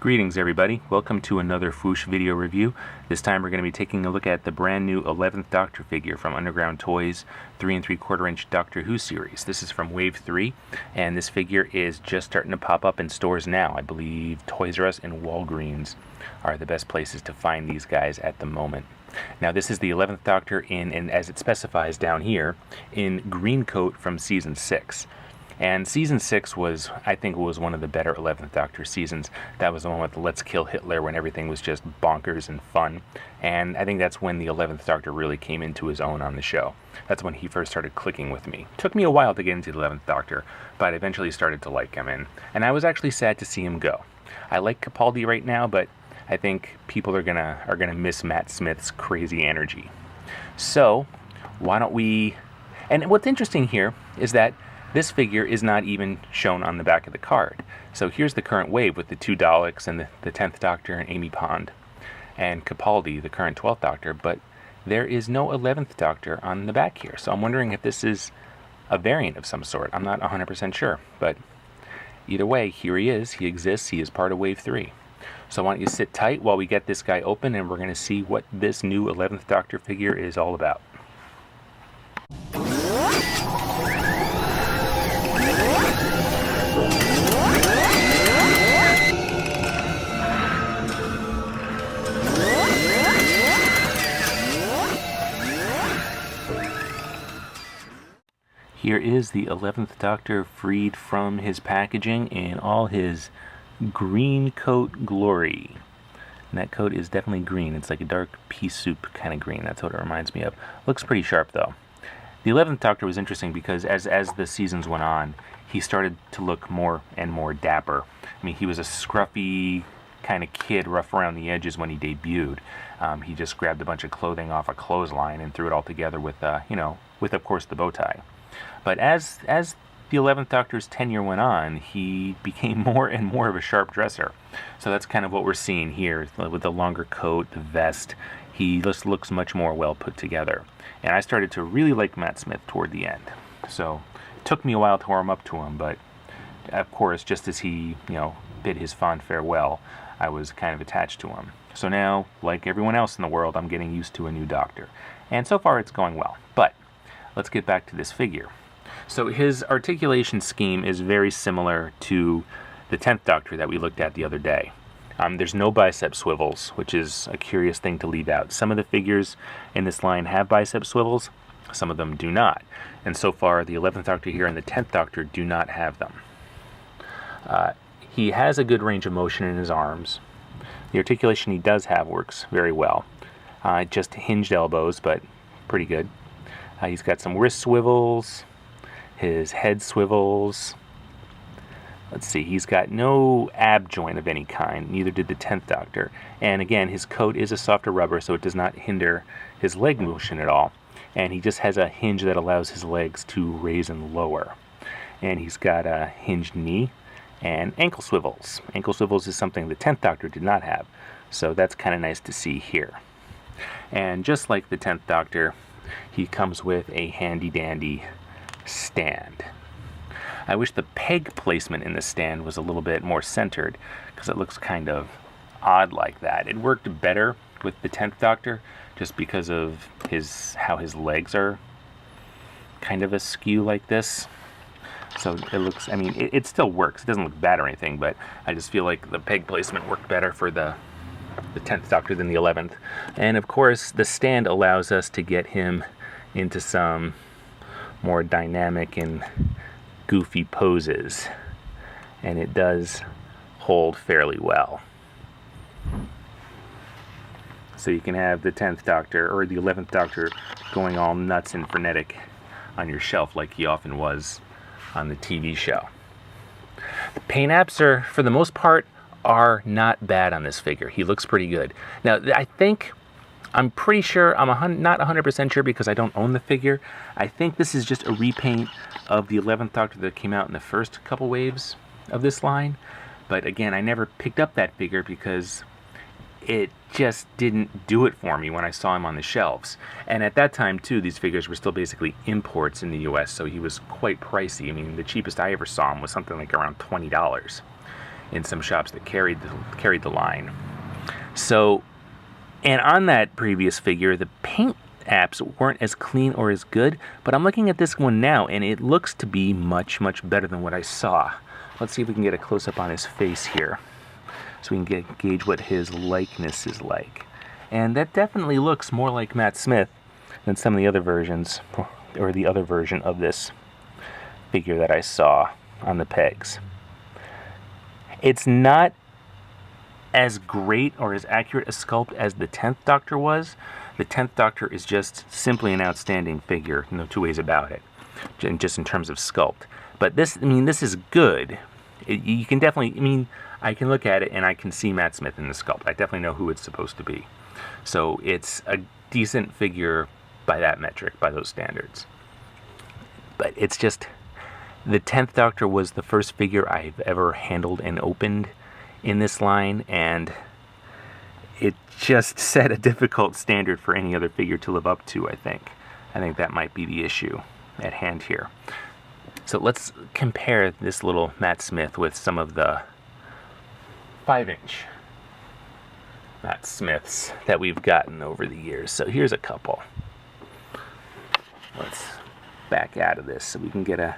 Greetings everybody, welcome to another Foosh video review. This time we're going to be taking a look at the brand new 11th Doctor figure from Underground Toys 3 3/4 inch Doctor Who series. This is from Wave 3 and this figure is just starting to pop up in stores now. I believe Toys R Us and Walgreens are the best places to find these guys at the moment. Now this is the 11th Doctor and as it specifies down here, in green coat from season 6. And season 6 was, I think, was one of the better 11th Doctor seasons. That was the one with Let's Kill Hitler, when everything was just bonkers and fun. And I think that's when the 11th Doctor really came into his own on the show. That's when he first started clicking with me. Took me a while to get into the 11th Doctor, but I eventually started to like him. And I was actually sad to see him go. I like Capaldi right now, but I think people are gonna miss Matt Smith's crazy energy. So why don't we... And what's interesting here is that this figure is not even shown on the back of the card. So here's the current wave with the two Daleks and the 10th Doctor and Amy Pond and Capaldi, the current 12th Doctor, but there is no 11th Doctor on the back here. So I'm wondering if this is a variant of some sort. I'm not 100% sure, but either way, here he is. He exists. He is part of Wave 3. So why don't you sit tight while we get this guy open and we're going to see what this new 11th Doctor figure is all about. Here is the 11th Doctor freed from his packaging in all his green coat glory. And that coat is definitely green. It's like a dark pea soup kind of green. That's what it reminds me of. Looks pretty sharp though. The 11th Doctor was interesting because as the seasons went on, he started to look more and more dapper. I mean, he was a scruffy kind of kid, rough around the edges when he debuted. He just grabbed a bunch of clothing off a clothesline and threw it all together with, with of course the bow tie. But as the 11th Doctor's tenure went on, he became more and more of a sharp dresser. So that's kind of what we're seeing here with the longer coat, the vest. He just looks much more well put together. And I started to really like Matt Smith toward the end. So it took me a while to warm up to him, but of course, just as he, bid his fond farewell, I was kind of attached to him. So now, like everyone else in the world, I'm getting used to a new Doctor. And so far it's going well. But let's get back to this figure. So his articulation scheme is very similar to the 10th Doctor that we looked at the other day. There's no bicep swivels, which is a curious thing to leave out. Some of the figures in this line have bicep swivels, some of them do not. And so far, the 11th Doctor here and the 10th Doctor do not have them. He has a good range of motion in his arms. The articulation he does have works very well. Just hinged elbows, but pretty good. He's got some wrist swivels. His head swivels. Let's see, he's got no ab joint of any kind, neither did the 10th Doctor. And again, his coat is a softer rubber, so it does not hinder his leg motion at all. And he just has a hinge that allows his legs to raise and lower. And he's got a hinged knee and ankle swivels. Ankle swivels is something the 10th Doctor did not have, so that's kind of nice to see here. And just like the 10th Doctor, he comes with a handy-dandy stand. I wish the peg placement in the stand was a little bit more centered because it looks kind of odd like that. It worked better with the 10th Doctor just because of how his legs are kind of askew like this. So it looks, I mean, it still works. It doesn't look bad or anything, but I just feel like the peg placement worked better for the 10th Doctor than the 11th. And of course, the stand allows us to get him into some more dynamic and goofy poses, and it does hold fairly well. So you can have the 10th Doctor or the 11th Doctor going all nuts and frenetic on your shelf like he often was on the TV show. The paint apps are, for the most part, are not bad on this figure. He looks pretty good. Now, I'm pretty sure, I'm not 100% sure because I don't own the figure. I think this is just a repaint of the 11th Doctor that came out in the first couple waves of this line. But again, I never picked up that figure because it just didn't do it for me when I saw him on the shelves. And at that time, too, these figures were still basically imports in the US, so he was quite pricey. I mean, the cheapest I ever saw him was something like around $20. in some shops that carried the line. So, and on that previous figure, the paint apps weren't as clean or as good, but I'm looking at this one now, and it looks to be much, much better than what I saw. Let's see if we can get a close-up on his face here, so we can gauge what his likeness is like. And that definitely looks more like Matt Smith than some of the other versions, or the other version of this figure that I saw on the pegs. It's not as great or as accurate a sculpt as the 10th Doctor was. The 10th Doctor is just simply an outstanding figure, no two ways about it, just in terms of sculpt. But this, I mean, this is good. You can definitely, I mean, I can look at it and I can see Matt Smith in the sculpt. I definitely know who it's supposed to be. So it's a decent figure by that metric, by those standards. But it's just, the 10th Doctor was the first figure I've ever handled and opened in this line, and it just set a difficult standard for any other figure to live up to, I think. I think that might be the issue at hand here. So let's compare this little Matt Smith with some of the 5-inch Matt Smiths that we've gotten over the years. So here's a couple. Let's back out of this so we can get a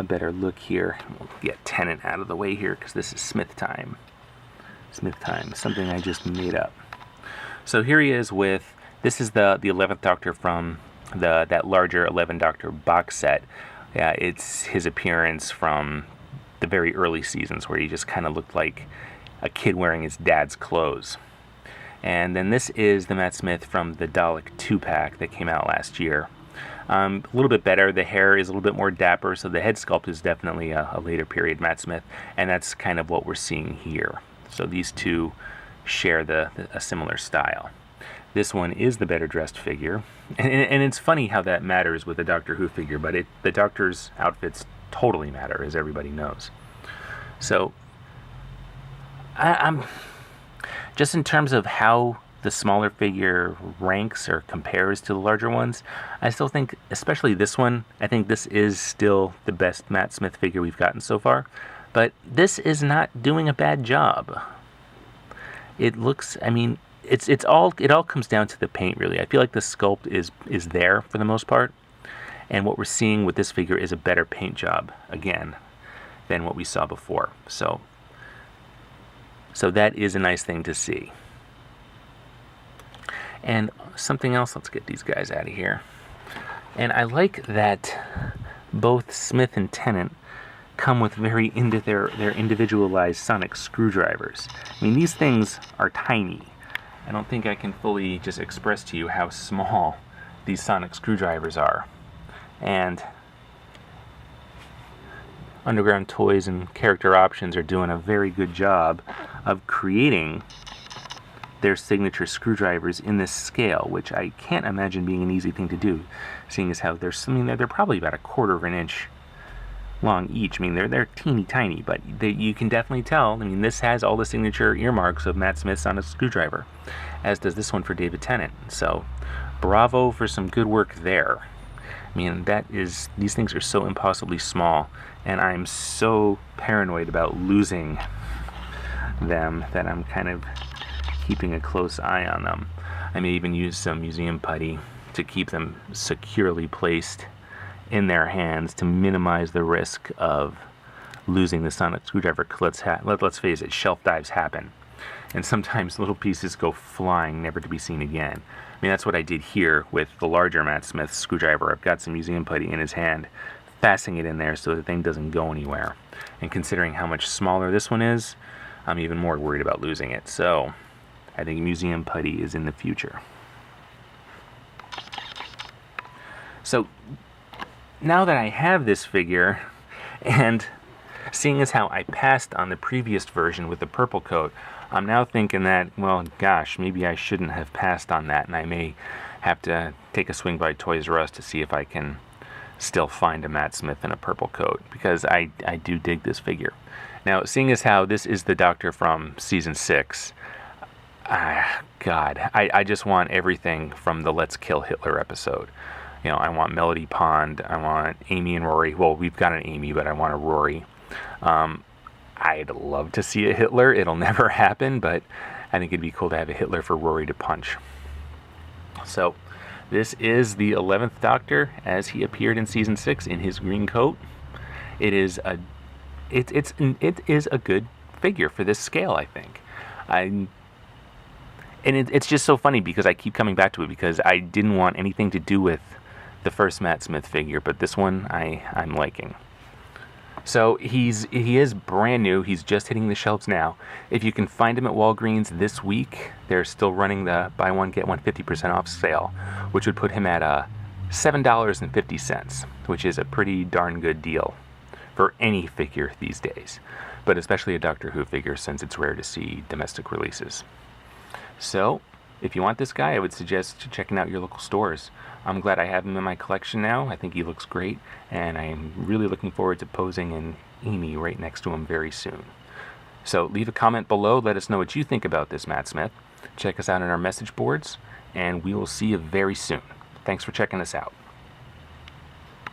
better look here. We'll get Tennant out of the way here because this is Smith time. Smith time, something I just made up. So here he is with, this is the 11th Doctor from that larger 11 Doctor box set. Yeah, it's his appearance from the very early seasons where he just kind of looked like a kid wearing his dad's clothes. And then this is the Matt Smith from the Dalek 2-pack that came out last year. A little bit better. The hair is a little bit more dapper, so the head sculpt is definitely a later period Matt Smith, and that's kind of what we're seeing here. So these two share a similar style. This one is the better dressed figure, and it's funny how that matters with a Doctor Who figure, but the Doctor's outfits totally matter, as everybody knows. So I'm just in terms of how the smaller figure ranks or compares to the larger ones, I still think, especially this one, I think this is still the best Matt Smith figure we've gotten so far. But this is not doing a bad job. It looks, I mean, it all comes down to the paint, really. I feel like the sculpt is there for the most part, and what we're seeing with this figure is a better paint job again than what we saw before. So that is a nice thing to see. And something else, let's get these guys out of here. And I like that both Smith and Tennant come with very into their individualized sonic screwdrivers. I mean, these things are tiny. I don't think I can fully just express to you how small these sonic screwdrivers are. And Underground Toys and Character Options are doing a very good job of creating their signature screwdrivers in this scale, which I can't imagine being an easy thing to do, seeing as how they're probably about 1/4 of an inch long each. I mean, they're teeny tiny, but you can definitely tell. I mean, this has all the signature earmarks of Matt Smith's on a screwdriver, as does this one for David Tennant. So, bravo for some good work there. I mean, these things are so impossibly small, and I'm so paranoid about losing them that I'm kind of keeping a close eye on them. I may even use some museum putty to keep them securely placed in their hands to minimize the risk of losing the sonic screwdriver. Let's face it, shelf dives happen, and sometimes little pieces go flying, never to be seen again. I mean, that's what I did here with the larger Matt Smith screwdriver. I've got some museum putty in his hand, fastening it in there so the thing doesn't go anywhere. And considering how much smaller this one is, I'm even more worried about losing it. So I think museum putty is in the future. So now that I have this figure, and seeing as how I passed on the previous version with the purple coat, I'm now thinking that, well, gosh, maybe I shouldn't have passed on that, and I may have to take a swing by Toys R Us to see if I can still find a Matt Smith in a purple coat, because I do dig this figure. Now, seeing as how this is the Doctor from Season 6, God, I just want everything from the Let's Kill Hitler episode. You know, I want Melody Pond, I want Amy and Rory. Well, we've got an Amy, but I want a Rory. I'd love to see a Hitler. It'll never happen, but I think it'd be cool to have a Hitler for Rory to punch. So this is the 11th Doctor as he appeared in season 6 in his green coat. It is a good figure for this scale, I think. It's just so funny because I keep coming back to it because I didn't want anything to do with the first Matt Smith figure, but this one I'm liking. So he is brand new. He's just hitting the shelves now. If you can find him at Walgreens this week, they're still running the buy one get one 50% off sale, which would put him at $7.50, which is a pretty darn good deal for any figure these days, but especially a Doctor Who figure since it's rare to see domestic releases. So if you want this guy, I would suggest checking out your local stores. I'm glad I have him in my collection now. I think he looks great, and I'm really looking forward to posing an Amy right next to him very soon. So leave a comment below. Let us know what you think about this Matt Smith. Check us out on our message boards, and we will see you very soon. Thanks for checking us out.